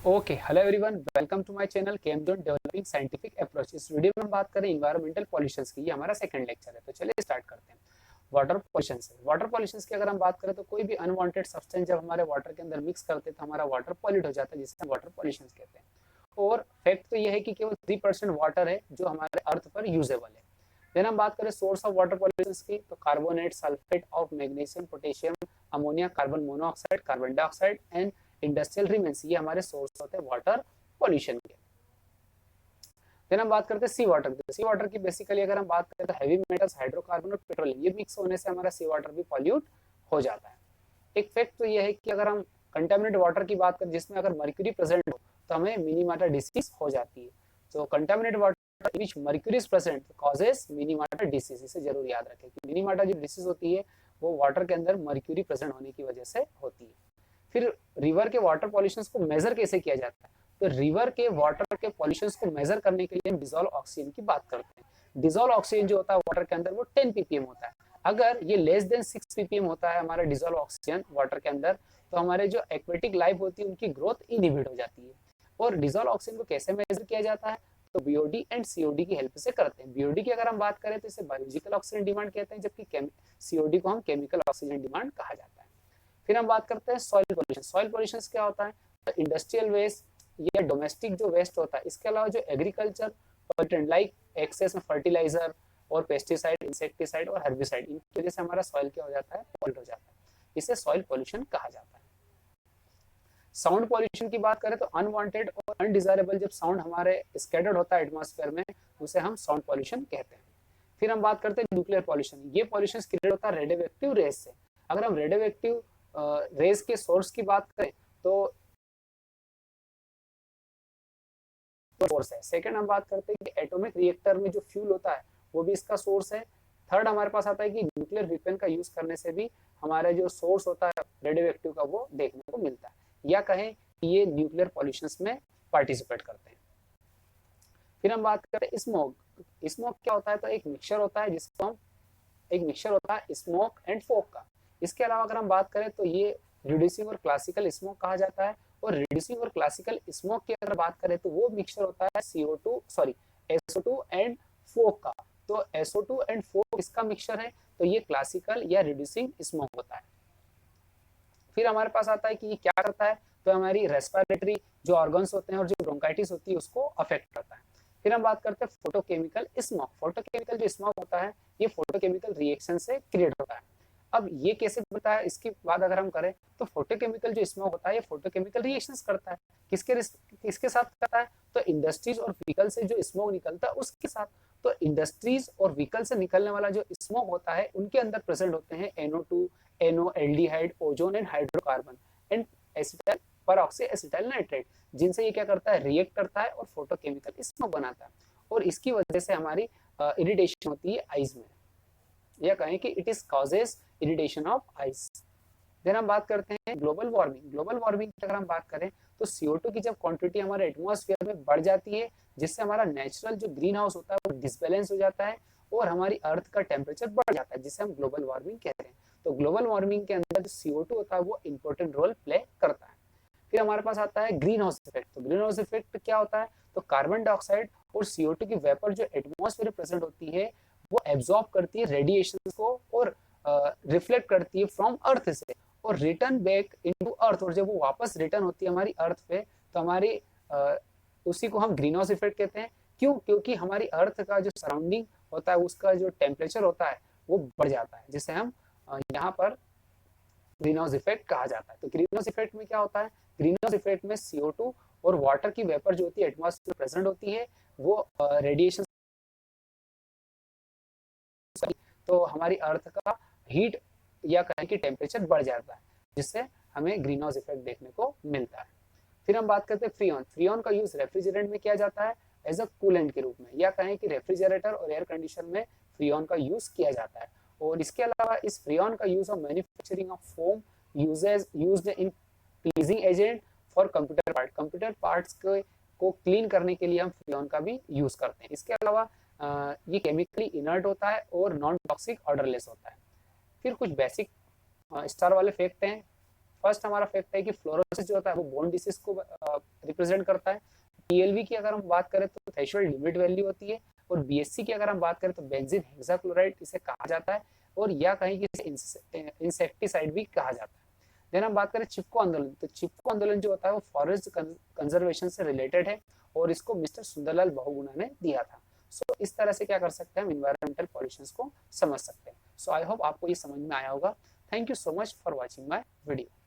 Okay, hello everyone, welcome to my channel Chemzone developing scientific approach. इस video में हम बात करें इन्वायरमेंटल पॉल्यूशंस की। ये हमारा सेकंड लेक्चर है, तो चलिए स्टार्ट करते हैं। वाटर पॉल्यूशन से वाटर पॉल्यूशंस की अगर हम बात करें तो कोई भी अनवांटेड सब्सटेंस जब हमारे वाटर के अंदर मिक्स करते हैं तो हमारा वाटर पॉल्यूट हो जाता है, जिसे हम वाटर पॉल्यूशन कहते हैं। और फैक्ट तो ये है कि केवल 3% वाटर है जो हमारे अर्थ पर यूजेबल है। देन हम बात करें सोर्स ऑफ वाटर पॉल्यूशन की, तो carbonate, sulphate of magnesium, potassium, ammonia, carbon monoxide, carbon dioxide and industrial remains, ये हमारे सोर्स होते हैं वाटर पॉल्यूशन के। फिर हम बात करते हैं सी वाटर। सी वाटर की बेसिकली अगर हम बात करें तो हैवी मेटल्स, हाइड्रोकार्बन और पेट्रोलियम, ये मिक्स होने से हमारा सी वाटर भी पॉल्यूट हो जाता है। एक फैक्ट तो ये है कि अगर हम कंटेमिनेट वाटर की बात करें जिसमें अगर मर्क्यूरी प्रेजेंट हो तो हमें मिनीमाटा डिसीज हो जाती है। तो contaminate water which mercury is present causes मिनीमाटा disease, इसे जरूर याद रखें कि मिनीमाटा जो डिसीज होती है वो वाटर के अंदर मर्क्यूरी प्रेजेंट होने की वजह से होती है। फिर रिवर के वाटर पॉल्यूशन को मेजर कैसे किया जाता है, तो रिवर के वाटर के पॉल्यूशन को मेजर करने के लिए हम डिजोल्व ऑक्सीजन की बात करते हैं। डिजोल्व ऑक्सीजन जो होता है वाटर के अंदर वो 10 ppm होता है। अगर ये लेस देन 6 ppm होता है हमारा डिजोल्व ऑक्सीजन वाटर के अंदर, तो हमारे जो एक्वेटिक लाइफ होती है उनकी ग्रोथ इनहिबिट हो जाती है। और डिजोल्व ऑक्सीजन को कैसे मेजर किया जाता है, तो बीओडी एंड सीओडी की हेल्प से करते हैं। बीओडी की अगर हम बात करें तो इसे बायोलॉजिकल ऑक्सीजन डिमांड कहते हैं, जबकि सीओडी को हम केमिकल ऑक्सीजन डिमांड कहा जाता है। फिर हम बात करते हैं सॉइल पोल्यूशन। सॉइल पोल्यूशन क्या होता है, तो इंडस्ट्रियल वेस्ट या डोमेस्टिक जो वेस्ट होता है, इसके अलावा जो एग्रीकल्चर पोल्यूटेंट लाइक एक्सेस में फर्टिलाइजर और पेस्टिसाइड, इंसेक्टिसाइड और हर्बिसाइड, इनकी वजह से हमारा सॉइल क्या हो जाता है, पॉल्यूट हो जाता है। इसे सॉइल पोल्यूशन कहा जाता है। साउंड पोल्यूशन की बात करें तो अनवांटेड और अनडिजायरेबल जब साउंड हमारे स्कैटर्ड होता है एटमॉस्फेयर में, उसे हम साउंड पोल्यूशन कहते हैं। फिर हम बात करते हैं न्यूक्लियर पोल्यूशन। ये पोल्यूशन क्रिएट होता है रेडियोएक्टिव रेज से। अगर हम रेडियोएक्टिव रेज के सोर्स की बात करें तो सोर्स है। सेकंड हम बात करते हैं कि एटॉमिक रिएक्टर में जो फ्यूल होता है वो भी इसका सोर्स है। थर्ड हमारे पास आता है कि न्यूक्लियर वेपन का यूज करने से भी हमारा जो सोर्स होता है रेडियोएक्टिव का वो देखने को मिलता है, या कहें कि ये न्यूक्लियर पॉल्यूशंस में पार्टिसिपेट करते हैं। फिर हम बात करते हैं स्मोक। स्मोक क्या होता है, तो एक मिक्सचर होता है जिसको हम एक मिक्सचर होता है स्मोक एंड फोक का। इसके अलावा अगर हम बात करें तो ये रिड्यूसिंग और क्लासिकल स्मोक कहा जाता है। और रिड्यूसिंग और क्लासिकल स्मोक की अगर बात करें तो वो मिक्सचर होता है SO2 एंड फोक का। तो SO2 एंड फोक इसका मिक्सचर है, तो ये क्लासिकल या रिड्यूसिंग स्मोक होता है। फिर हमारे पास आता है कि ये क्या करता है, तो हमारी रेस्पिरेटरी जो ऑर्गन्स होते हैं और जो ब्रोंकाइटिस होती है उसको अफेक्ट करता है। फिर हम बात करते हैं फोटोकेमिकल स्मोक। फोटोकेमिकल जो स्मोक होता है ये फोटोकेमिकल रिएक्शन से क्रिएट होता है। अब ये कैसे बनता है, इसकी बात अगर हम करें तो फोटोकेमिकल जो स्मोक होता है ये फोटोकेमिकल रिएक्शंस करता है। किसके साथ करता है, तो इंडस्ट्रीज और व्हीकल से जो स्मोक निकलता है उसके साथ। तो इंडस्ट्रीज और व्हीकल से निकलने वाला जो स्मोक होता है उनके अंदर प्रेजेंट होते हैं NO2, NO, aldehyde, ozone and hydrocarbon and acetyl परऑक्सी acetyl nitrate, जिनसे ये क्या करता है, रिएक्ट करता है और फोटोकेमिकल स्मोक बनाता है। और इसकी वजह से हमारी इरिटेशन होती है आईज में, या कहें कि it is causes irritation of eyes. Then हम बात करते हैं ग्लोबल वार्मिंग। ग्लोबल वार्मिंग की अगर हम बात करें तो CO2 की जब क्वांटिटी हमारे एटमॉस्फेयर में बढ़ जाती है, जिससे हमारा नेचुरल जो ग्रीन हाउस होता है वो डिसबैलेंस हो जाता है और हमारी अर्थ का टेम्परेचर बढ़ जाता है, जिसे हम ग्लोबल वार्मिंग कहते हैं। तो ग्लोबल वार्मिंग के अंदर जो CO2 होता है वो इंपॉर्टेंट रोल प्ले करता है। फिर हमारे पास आता है ग्रीन हाउस इफेक्ट। तो ग्रीन हाउस इफेक्ट क्या होता है, तो कार्बन डाइऑक्साइड और CO2 की वेपर जो एटमॉस्फेयर में प्रेजेंट होती है वो एब्जॉर्ब करती है रेडिएशन को और रिफ्लेक्ट करती है फ्रॉम अर्थ से और रिटर्न बैक इनटू अर्थ। और जब वो वापस रिटर्न होती है हमारी अर्थ पे तो हमारी उसी को हम ग्रीन हाउस इफेक्ट कहते हैं। क्यों, क्योंकि हमारी अर्थ का जो सराउंडिंग होता है उसका जो टेम्परेचर होता है वो बढ़ जाता है, जिसे हम यहाँ पर ग्रीन हाउस इफेक्ट कहा जाता है। तो ग्रीन हाउस इफेक्ट में क्या होता है, ग्रीन हाउस इफेक्ट में CO2 और वाटर की वेपर जो होती है एटमॉस्फेयर प्रेजेंट होती है वो रेडिएशन, तो हमारी अर्थ का हीट या कहें कि टेम्परेचर बढ़ जाता है, जिससे हमें ग्रीन हाउस इफेक्ट देखने को मिलता है। फिर हम बात करते हैं फ्रीऑन। फ्रीऑन का यूज रेफ्रिजरेंट में किया जाता है एज अ कूलेंट के रूप में, या कहें कि रेफ्रिजरेटर और एयर कंडीशन में फ्रीऑन का यूज किया जाता है। और इसके अलावा इस फ्रीऑन का use of manufacturing of foam used in pleasing agent for computer part. Computer parts को क्लीन करने के लिए हम फ्रीऑन का भी यूज करते हैं। इसके अलावा ये केमिकली इनर्ट होता है और नॉन टॉक्सिक ऑर्डरलेस होता है। फिर कुछ बेसिक स्टार वाले फैक्ट हैं। फर्स्ट हमारा फैक्ट है कि फ्लोरोसिस जो होता है वो बोन डिसीज को रिप्रेजेंट करता है। पीएलवी की अगर हम बात करें तो थ्रेशोल्ड लिमिट वैल्यू होती है, और बीएससी की अगर हम बात करें तो बेंजीन हेक्साक्लोराइड इसे कहा जाता है, और या कहीं किसी इंसेक्टिसाइड भी कहा जाता है। देन हम बात करें चिपको आंदोलन, तो चिपको आंदोलन जो होता है वो फॉरेस्ट कंजर्वेशन से रिलेटेड है, और इसको मिस्टर सुंदरलाल बहुगुणा ने दिया था। सो इस तरह से क्या कर सकते हैं हम इन्वायरमेंटल पॉल्यूशन को समझ सकते हैं। सो आई होप आपको ये समझ में आया होगा। Thank you so much for watching my video.